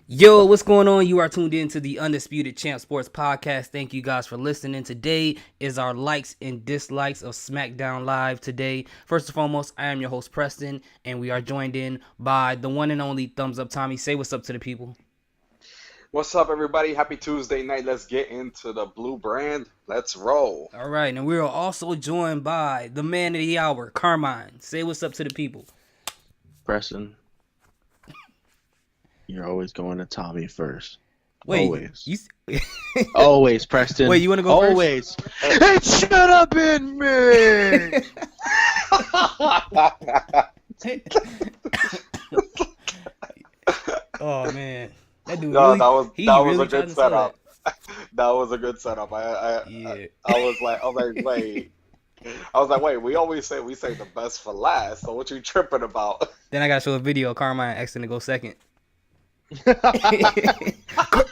Yo, what's going on? You are tuned in to the Undisputed Champ Sports Podcast. Thank you guys for listening. Today is our likes and dislikes of Smackdown Live today. First and foremost, I am your host, Preston, and we are joined in by the one and only Thumbs Up Tommy. Say what's up to the people. What's up, everybody? Happy Tuesday night. Let's get into the blue brand. Let's roll. All right, and we are also joined by the man of the hour, Carmine. Say what's up to the people. Preston, you're always going to Tommy first. Wait, always. Always, Preston. Wait, you want to go always. first? It should have been me. Oh man, that dude. No, really, that was really a good setup. That was a good setup. I was like, wait. We always say the best for last. So what you tripping about? Then I gotta show a video of Carmine asking to go second.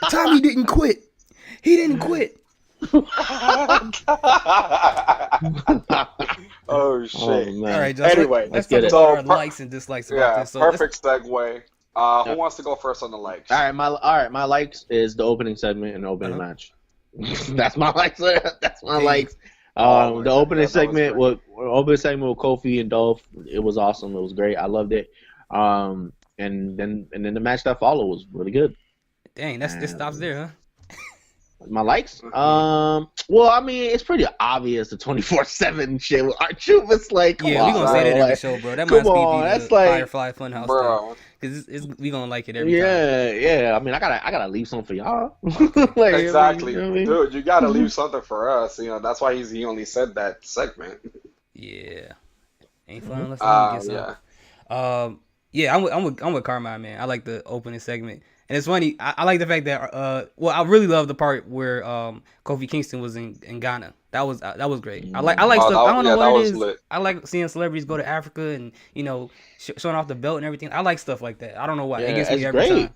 Tommy didn't quit. He didn't quit. Oh shit! Oh, all right, Josh, anyway, let's talk about our likes and dislikes about this. So perfect segue. Who wants to go first on the likes? All right, my likes is the opening segment and the opening match. That's my likes. That's my likes. The opening segment with Kofi and Dolph, it was awesome. It was great. I loved it. And then the match that followed was really good. Dang, it stops there, huh? My likes? Well, I mean, it's pretty obvious the 24/7 shit with R-Truth. It's like, we gonna say that every show, bro. That must be the Firefly Funhouse stuff. Because we gonna like it every time. Yeah. I mean, I gotta leave something for y'all. Like, exactly, I mean? Dude. You gotta leave something for us. that's why he only said that segment. Yeah, ain't fun unless I get some. Yeah, I'm with Carmine, man. I like the opening segment. And it's funny, I like the fact that I really love the part where Kofi Kingston was in Ghana. That was great. I like stuff. I don't know what it is. Lit. I like seeing celebrities go to Africa and showing off the belt and everything. I like stuff like that. I don't know why. Yeah, it gets me every time.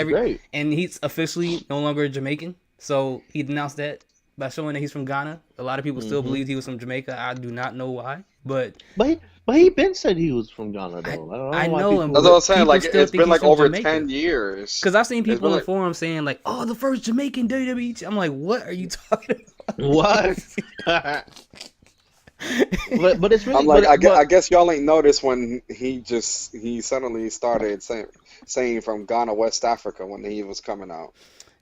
Great. And he's officially no longer Jamaican. So he announced that by showing that he's from Ghana. A lot of people still believe he was from Jamaica. I do not know why, but he been said he was from Ghana though. I know him. That's what I'm saying. Like it's been like over Jamaica. 10 years. Because I've seen people in the forum saying like, "Oh, the first Jamaican WWE." I'm like, what are you talking about? What? but it's really. I'm like, I guess y'all ain't noticed when he suddenly started saying from Ghana, West Africa when he was coming out.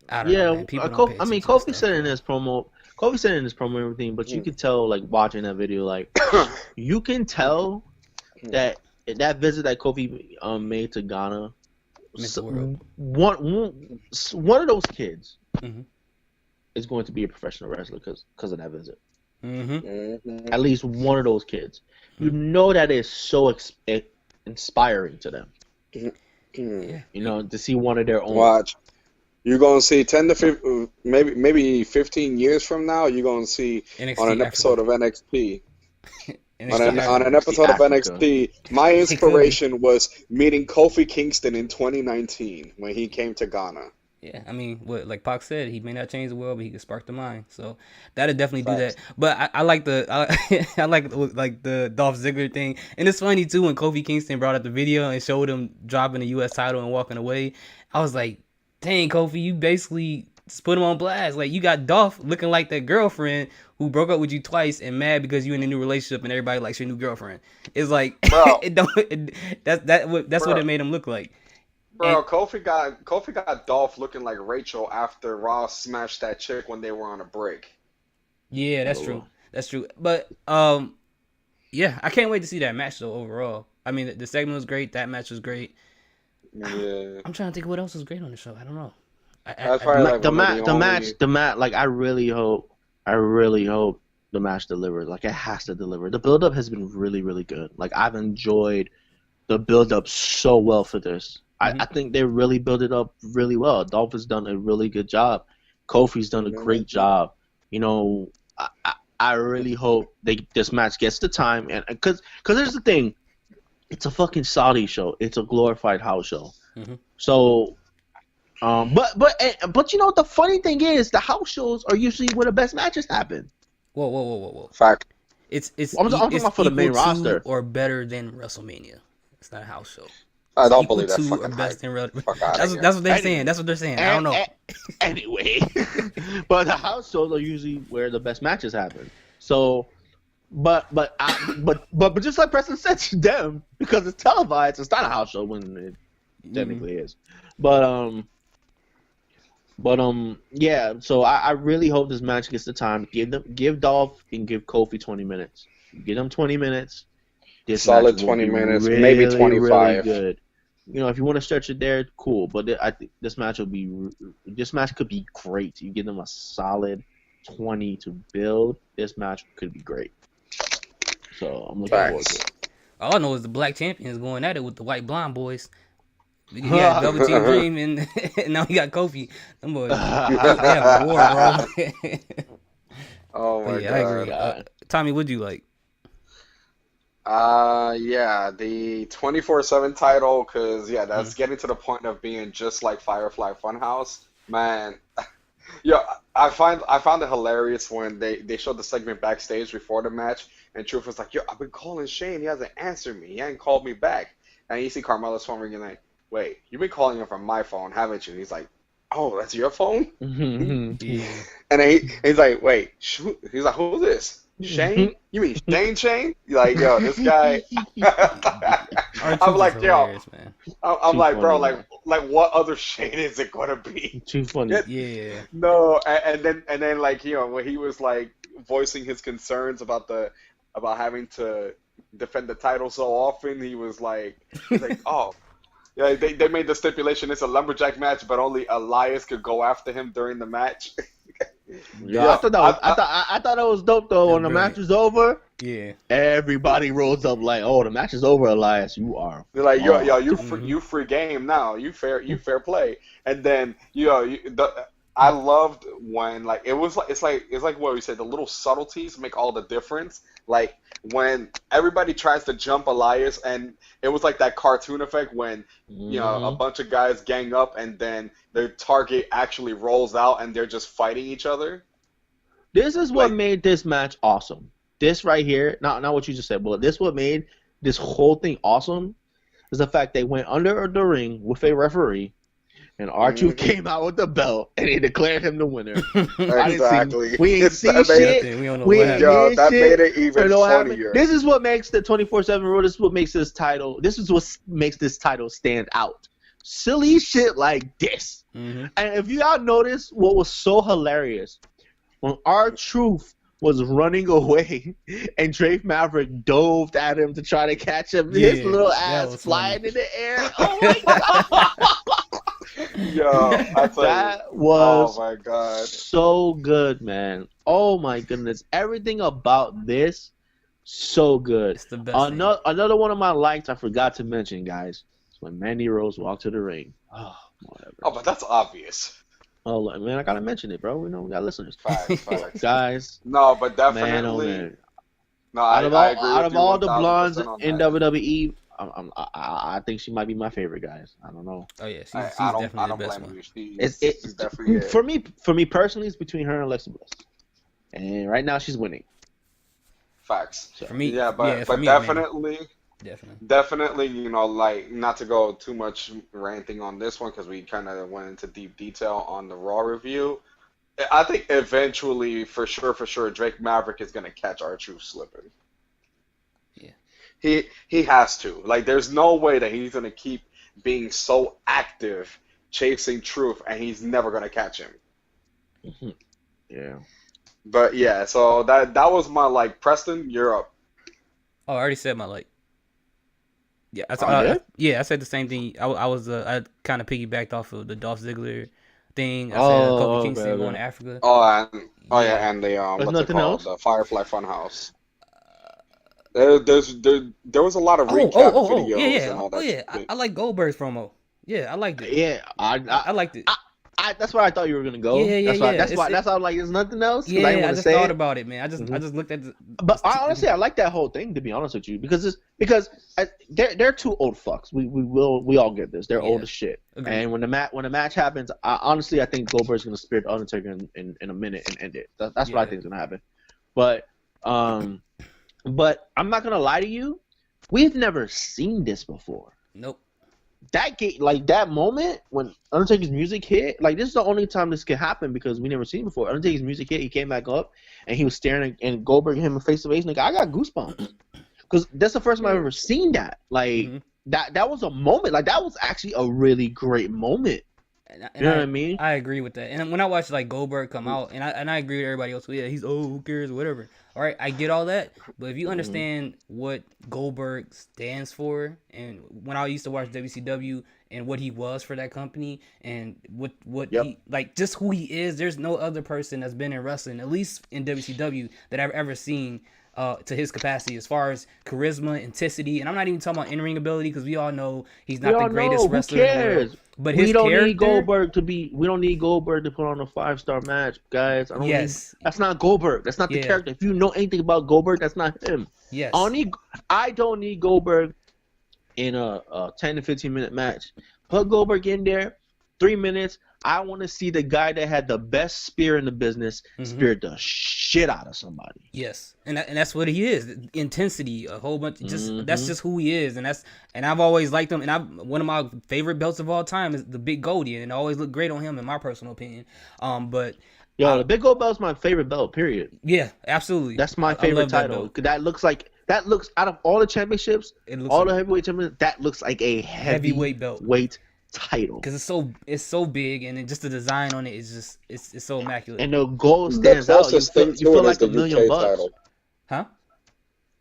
I don't know, Kofi said in his promo. Kofi said in his promo and everything, but you could tell, like, watching that video, like, you can tell that visit that Kofi made to Ghana, one of those kids is going to be a professional wrestler because of that visit. At least one of those kids. You know that is so inspiring to them. To see one of their own. Watch. You're going to see 10 to 15, maybe 15 years from now, you're going to see NXT on an episode of NXT. on an episode of NXT, my inspiration was meeting Kofi Kingston in 2019 when he came to Ghana. Yeah, I mean, like Pac said, he may not change the world, but he can spark the mind. So that'll definitely do that. But I like I like the Dolph Ziggler thing, and it's funny too when Kofi Kingston brought up the video and showed him dropping the U.S. title and walking away. I was like, dang, Kofi, you basically just put him on blast. Like, you got Dolph looking like that girlfriend who broke up with you twice and mad because you in a new relationship and everybody likes your new girlfriend. It's like, that's what it made him look like. Bro, Kofi got Dolph looking like Rachel after Ross smashed that chick when they were on a break. Yeah, that's true. That's true. But, yeah, I can't wait to see that match, though, overall. I mean, the segment was great. That match was great. Yeah. I'm trying to think of what else was great on the show. I don't know. The match. Like, I really hope the match delivers. Like, it has to deliver. The build-up has been really, really good. Like, I've enjoyed the build-up so well for this. I think they really built it up really well. Dolph has done a really good job. Kofi's done a great job. I really hope this match gets the time, and because here's the thing. It's a fucking Saudi show. It's a glorified house show. So, but the funny thing is, the house shows are usually where the best matches happen. Whoa. Fact. It's I'm talking about for the main roster or better than WrestleMania. It's not a house show. I don't equal believe that to or fucking best hype. in relative. Fuck out That's what they're saying. That's what they're saying. I don't know. Anyway, but the house shows are usually where the best matches happen. So, but just like Preston said to them, because it's televised, it's not a house show when it technically is. But yeah. So I really hope this match gets the time. Give Dolph and give Kofi 20 minutes. Give them 20 minutes. This solid match 20 minutes, really, maybe 25. really good. You know, if you want to stretch it there, cool. But I think this match could be great. You give them a solid 20 to build. This match could be great. So I'm looking forward to it. All I know is the black champion is going at it with the white blonde boys. He had Velveteen Dream and now he got Kofi. Them boys, they have a war, bro. Oh my god! I agree. Tommy, what'd you like? Yeah, the 24/7 title, cause yeah, that's getting to the point of being just like Firefly Funhouse, man. Yeah, I found it hilarious when they showed the segment backstage before the match, and Truth was like, "Yo, I've been calling Shane, he hasn't answered me, he hasn't called me back." And you see Carmella's phone ringing, like, "Wait, you've been calling him from my phone, haven't you?" And he's like, "Oh, that's your phone?" Yeah. And then he's like, "Wait, he's like, who's this? Shane? You mean Shane? Like, yo, this guy." I'm like, yo, man. I'm like, bro, like what other Shane is it gonna be? Too funny. Yeah. No, and then like, you know, when he was like voicing his concerns about having to defend the title so often, he was like, oh. Yeah, they made the stipulation it's a lumberjack match, but only Elias could go after him during the match. Yeah, I thought that was dope though. When the match was over, yeah, everybody rolls up like, "Oh, the match is over, Elias. You are." They're like, "Yo, you free game now. You fair play." And then I loved when like it's like what we said. The little subtleties make all the difference. Like when everybody tries to jump Elias, and it was like that cartoon effect when a bunch of guys gang up, and then their target actually rolls out, and they're just fighting each other. This is what made this match awesome. This right here, not what you just said, but this what made this whole thing awesome is the fact they went under the ring with a referee. And R-Truth came out with the belt, and he declared him the winner. Exactly. We ain't seen shit. We don't know what happened. Yo, that made it even funnier. This is what makes the 24/7 rule. This is what makes this title. This is what makes this title stand out. Silly shit like this. And if you all notice, what was so hilarious when R-Truth was running away, and Drake Maverick dove at him to try to catch him. His little ass flying in the air. Oh my god. Yo, that was oh my god, so good, man. Oh my goodness, everything about this so good. It's the best. Another one of my likes I forgot to mention, guys, is when Mandy Rose walked to the ring. Oh, whatever. Oh, but that's obvious. Oh man, I gotta mention it, bro. We got listeners. Facts. Guys. No, but definitely. Man, oh man. No, I agree. Out of all the 1000% blondes on in that. WWE, I think she might be my favorite, guys. I don't know. Oh yeah, she's I definitely don't the best blame one. you. It's definitely it. For me personally, it's between her and Alexa Bliss, and right now she's winning. Facts. For me, yeah, but for me, definitely. Definitely. Definitely, like, not to go too much ranting on this one because we kind of went into deep detail on the Raw review. I think eventually, for sure, Drake Maverick is going to catch R-Truth slipping. Yeah. He has to. Like, there's no way that he's going to keep being so active chasing Truth and he's never going to catch him. Yeah. But, yeah, so that was my, like, Preston, you're up. Oh, I already said my like. Yeah, I said the same thing. I kind of piggybacked off of the Dolph Ziggler thing. I said Kofi Kingston going to Africa. And the what's it called? The Firefly Funhouse. There was a lot of recap videos and all that. Yeah, I like Goldberg's promo. Yeah, I liked it. Yeah, I liked it. That's where I thought you were gonna go. Yeah. That's why I'm like, there's nothing else. Yeah, I just thought about it, man. I just looked at. But honestly, I like that whole thing. To be honest with you, because they're two old fucks. We all get this. They're old as shit. Agreed. And when the match happens, honestly, I think Goldberg's gonna spear the Undertaker in a minute and end it. That's what I think is gonna happen. But I'm not gonna lie to you. We've never seen this before. Nope. that moment when Undertaker's music hit, like, this is the only time this could happen because we never seen it before. Undertaker's music hit, he came back up and he was staring and Goldberg hit him face to face. Like, I got goosebumps because that's the first time I've ever seen that. Like, that was a moment. Like, that was actually a really great moment. You know what I mean? I agree with that. And when I watched like Goldberg come out, and I agree with everybody else. Yeah, he's who cares, whatever. All right, I get all that, but if you understand what Goldberg stands for, and when I used to watch WCW and what he was for that company, and what he like, just who he is, there's no other person that's been in wrestling, at least in WCW, that I've ever seen to his capacity as far as charisma, intensity, and I'm not even talking about in-ring ability because we all know he's not the greatest wrestler in the world. But we don't need Goldberg to be. We don't need Goldberg to put on a 5-star match, guys. That's not Goldberg. That's not the character. If you know anything about Goldberg, that's not him. Yes. I don't need Goldberg in a 10 to 15 minute match. Put Goldberg in there, 3 minutes. I want to see the guy that had the best spear in the business spear the shit out of somebody. Yes, and that's what he is. Intensity, a whole bunch. That's just who he is, and I've always liked him. And one of my favorite belts of all time is the Big Goldie, and it always looked great on him, in my personal opinion. But the Big Gold belt's my favorite belt. Period. Yeah, absolutely. That's my favorite title. That looks out of all the championships, all the heavyweight championships, that looks like a heavyweight belt. Title because it's so big, and just the design on it is just it's so immaculate, and the gold stands out. You feel like $1 million bucks. Huh?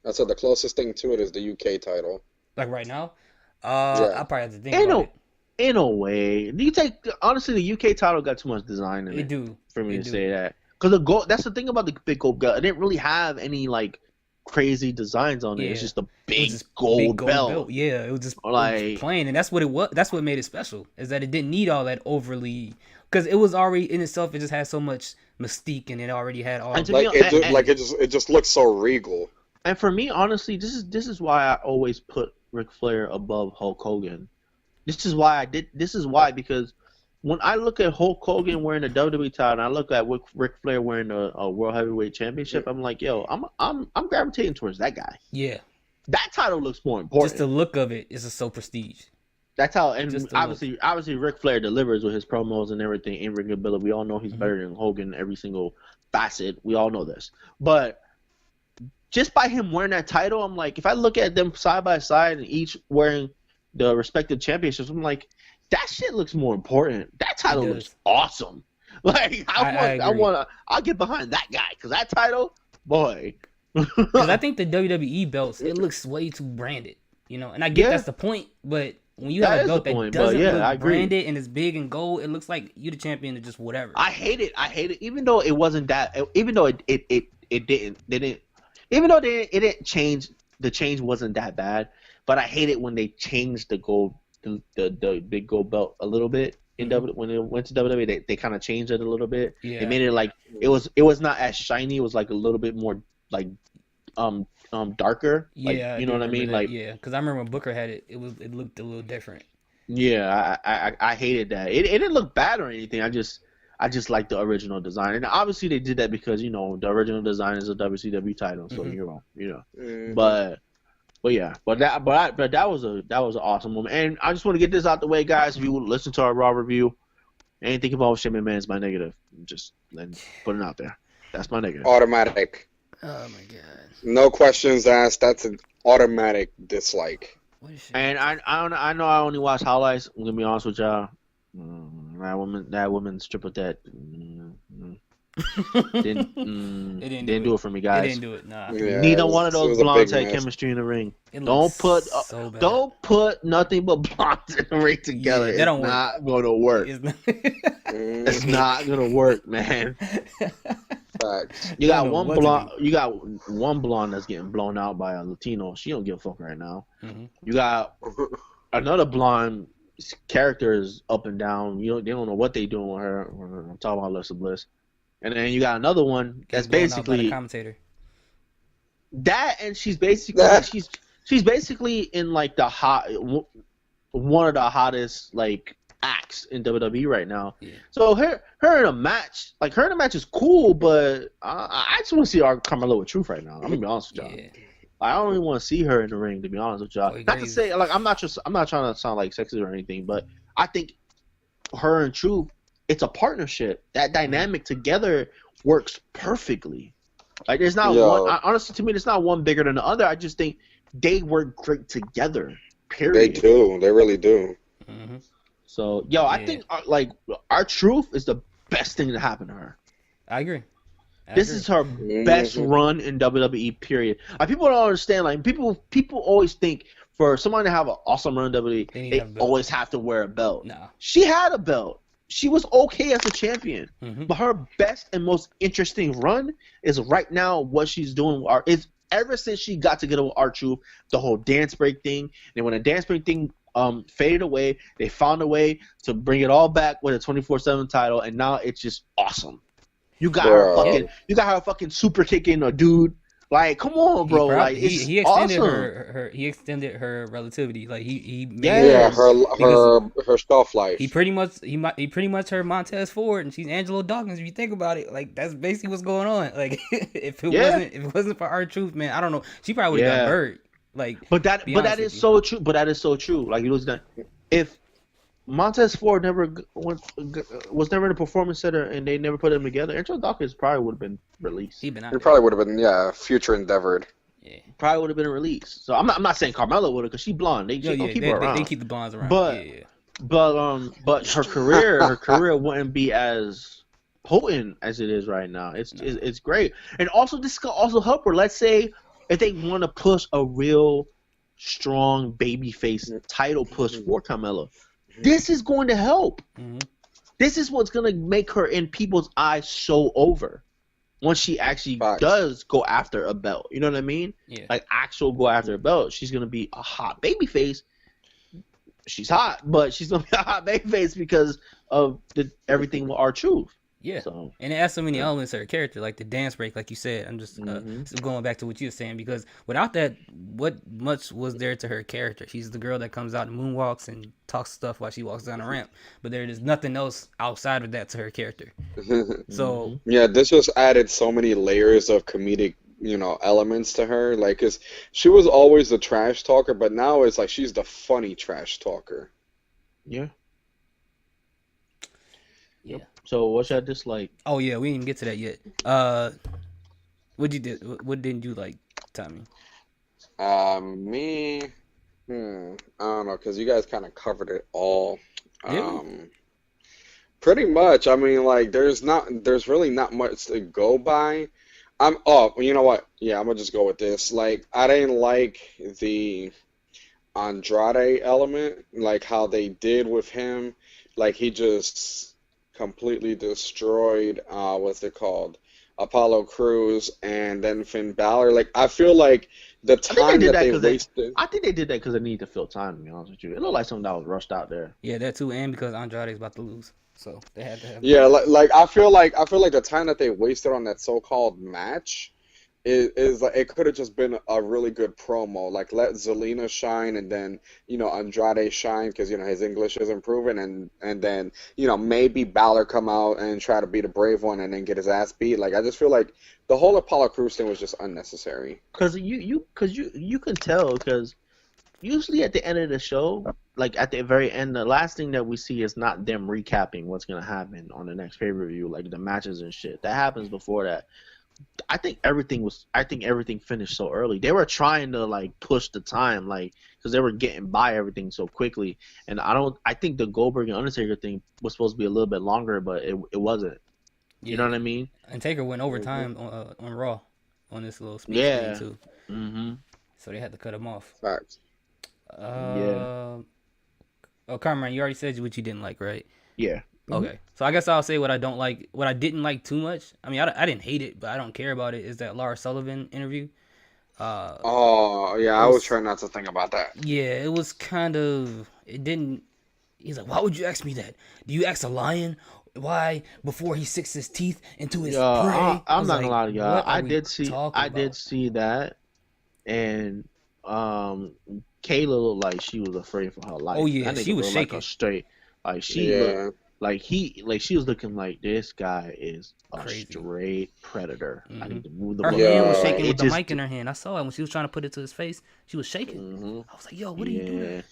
I said the closest thing to it is the UK title. Like right now, I probably have to think about it. In a way, honestly, the UK title got too much design in it. For me to say that, because the gold. That's the thing about the big gold belt. It didn't really have any like crazy designs on it. It's just a big gold belt. Yeah, it was just like plain, and that's what it was. That's what made it special, is that it didn't need all that overly, because it was already in itself. It just had so much mystique, and it already had all. It just looks so regal. And for me, honestly, this is why I always put Ric Flair above Hulk Hogan. This is why because when I look at Hulk Hogan wearing a WWE title, and I look at Ric Flair wearing a World Heavyweight Championship, I'm like, yo, I'm gravitating towards that guy. Yeah, that title looks more important. Just the look of it is so prestige. That's how, and obviously, Ric Flair delivers with his promos and everything, in-ring ability. We all know he's better than Hogan every single facet. We all know this, but just by him wearing that title, I'm like, if I look at them side by side and each wearing the respective championships, I'm like, that shit looks more important. That title looks awesome. Like, I'll get behind that guy, because that title, boy. Because I think the WWE belts, it looks way too branded, and I get that's the point, but when you have a belt that doesn't look branded and it's big and gold, it looks like you're the champion of just whatever. I hate it. Even though it wasn't that, even though it didn't change, the change wasn't that bad, but I hate it when they changed the gold, the big gold belt a little bit in when it went to WWE. They kind of changed it a little bit. Yeah. They made it like it was not as shiny. It was like a little bit more like darker. Yeah, like, you know what I mean? Like, yeah, because I remember when Booker had it. It looked a little different. Yeah, I hated that. It didn't look bad or anything. I just like the original design, and obviously they did that because the original design is a WCW title, so But yeah, but that was an awesome moment, and I just want to get this out the way, guys. If you listen to our Raw review, anything about Shane McMahon is my negative. Just put it out there. That's my negative. Automatic. Oh my god. No questions asked. That's an automatic dislike. And I know I only watch highlights. I'm gonna be honest with y'all. That woman's triple threat. Didn't do it for me, guys. It didn't do it. Nah. Yeah, neither one of those blondes had chemistry in the ring. Don't put nothing but blondes in the ring together. It's not gonna work. It's not gonna work, man. Facts. You got one blonde that's getting blown out by a Latino. She don't give a fuck right now. Mm-hmm. You got another blonde character is up and down. They don't know what they doing with her. I'm talking about Alexa Bliss. And then you got another one that's basically the commentator. That, and she's basically in like one of the hottest like acts in WWE right now. Yeah. So her in a match is cool, but I just want to see our Carmelo with Truth right now. I'm gonna be honest with y'all. Yeah. I don't even want to see her in the ring, to be honest with y'all. Not to say like I'm not trying to sound like sexist or anything, but I think her and Truth, it's a partnership. That dynamic together works perfectly. Like there's not one. Honestly, to me, there's not one bigger than the other. I just think they work great together. Period. They do. They really do. Mm-hmm. So, I think like our Truth is the best thing to happen to her. I agree. This is her best run in WWE. Period. Like people don't understand. Like people always think for someone to have an awesome run in WWE, they always have to wear a belt. No, she had a belt. She was okay as a champion, but her best and most interesting run is right now what she's doing. Is ever since she got together with R-Truth, the whole dance break thing. And when the dance break thing faded away, they found a way to bring it all back with a 24/7 title, and now it's just awesome. You got her fucking super kicking a dude. Like, come on, bro. He extended awesome. He extended her relativity. Like he made her shelf life. He pretty much her Montez Ford, and she's Angelo Dawkins. If you think about it, like that's basically what's going on. Like if it wasn't for R-Truth, man, I don't know. She probably would have got buried. Like, but that is so true. But that is so true. Like if Montez Ford was never in a performance center and they never put him together, Angelo Dawkins probably would have been released. He probably would have been future endeavored. Yeah, probably would have been released. So I'm not saying Carmella would have because she's blonde. They keep her around. They keep the blondes around. But her career wouldn't be as potent as it is right now. It's great, and also this could also help her. Let's say if they want to push a real strong babyface title push for Carmella. This is going to help. Mm-hmm. This is what's going to make her in people's eyes so over once she actually does go after a belt. You know what I mean? Yeah. Like actual go after a belt. She's going to be a hot babyface. She's hot, but she's going to be a hot babyface because of everything with R-Truth. Yeah, and it adds so many elements to her character, like the dance break, like you said. I'm just going back to what you were saying, because without that, what much was there to her character? She's the girl that comes out and moonwalks and talks stuff while she walks down the ramp, but there is nothing else outside of that to her character. So this just added so many layers of comedic, elements to her. Like, 'cause she was always the trash talker, but now it's like she's the funny trash talker. Yeah. Yep. So what should I dislike? Oh yeah, we didn't even get to that yet. What didn't you like, Tommy? Me, I don't know, because you guys kind of covered it all. Pretty much. I mean, like, there's really not much to go by. You know what? Yeah, I'm gonna just go with this. Like, I didn't like the Andrade element, like how they did with him. Like, he just completely destroyed what's it called, Apollo Crews, and then Finn Balor. Like, I feel like the time that they wasted. I think they did that because they needed to fill time. To be honest with you, it looked like something that was rushed out there. Yeah, that too, and because Andrade's about to lose, so they had to have. Yeah, like I feel like the time that they wasted on that so-called match is like, it could have just been a really good promo. Like, let Zelina shine, and then Andrade shine because his English is improving, and then maybe Balor come out and try to be the brave one and then get his ass beat. Like, I just feel like the whole Apollo Crews thing was just unnecessary. Because you can tell, because usually at the end of the show, like at the very end, the last thing that we see is not them recapping what's gonna happen on the next pay-per-view, like the matches and shit. That happens before that. I think everything finished so early. They were trying to like push the time, like, because they were getting by everything so quickly. And I think the Goldberg and Undertaker thing was supposed to be a little bit longer, but it wasn't. You know what I mean? And Taker went overtime on Raw on this little speech thing too. Mm-hmm. So they had to cut him off. Facts. Oh, Cameron, you already said what you didn't like, right? Yeah. Okay, so I guess I'll say what I didn't like too much. I mean, I didn't hate it, but I don't care about it. Is that Lars Sullivan interview? I was trying not to think about that. Yeah, it was kind of. It didn't. He's like, why would you ask me that? Do you ask a lion why before he sinks his teeth into his prey? I'm not gonna lie to y'all. I did see that, and Kayla looked like she was afraid for her life. Oh yeah, she was shaking straight. Like she looked Like she was looking like this guy is a Crazy. straight predator. I need to move the Her hand was shaking with the mic in her hand. I saw it when she was trying to put it to his face. She was shaking. I was like, yo, what are you doing?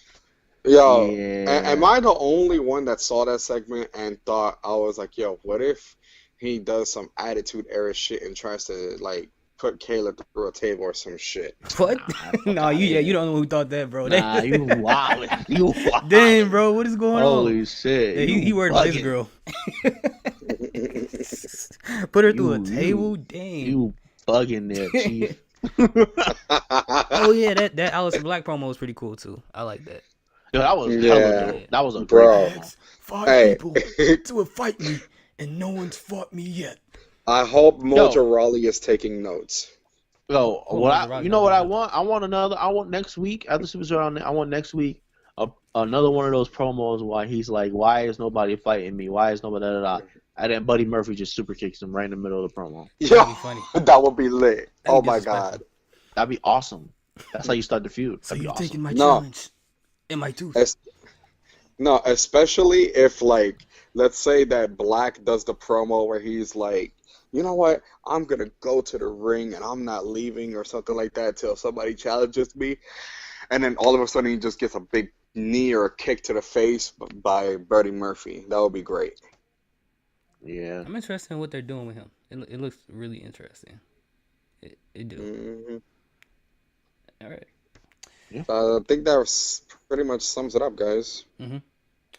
Yo, am I the only one that saw that segment and thought, I was like, yo, what if he does some attitude era shit and tries to like put Kayla through a table or some shit? What? No, you don't know who thought that, bro. Nah, you wild. You wild. Damn, bro, what is going on? Holy shit. Yeah, he worried about his girl. Put her through a table? Damn. You bugging there, Chief. Oh yeah, that Alice Black promo was pretty cool too. I like that. Yo, that was that was a bro. Great Five people to fight me, and no one's fought me yet. I hope Mojo Rawley is taking notes. Yo, you know what I want? I want next week after Superstar. I want next week another one of those promos where he's like, "Why is nobody fighting me? Why is nobody?" And then Buddy Murphy just super kicks him right in the middle of the promo. Yo, that would be lit. Oh my god, that'd be awesome. That's how you start the feud. So you're taking my challenge in my tooth? No, especially if like, let's say that Black does the promo where he's like, you know what, I'm going to go to the ring and I'm not leaving or something like that till somebody challenges me. And then all of a sudden he just gets a big knee or a kick to the face by Buddy Murphy. That would be great. Yeah. I'm interested in what they're doing with him. It looks really interesting. It do. Mm-hmm. All right. Yeah. I think that was pretty much sums it up, guys. Mm-hmm.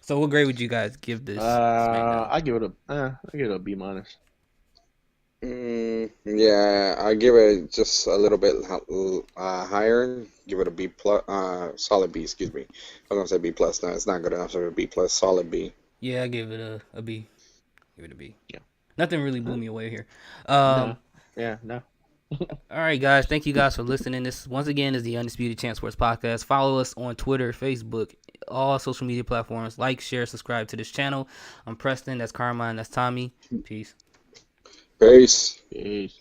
So what grade would you guys give this? I give it a B minus. Yeah, I give it just a little bit higher. Give it a B plus, solid B. Excuse me. I was gonna say B plus. No, it's not good enough. So a B plus, solid B. Yeah, I give it a B. Give it a B. Yeah. Nothing really blew me away here. No. All right, guys. Thank you guys for listening. This once again is the Undisputed Champ Sports Podcast. Follow us on Twitter, Facebook, all social media platforms. Like, share, subscribe to this channel. I'm Preston. That's Carmine. That's Tommy. Peace. Peace. Peace.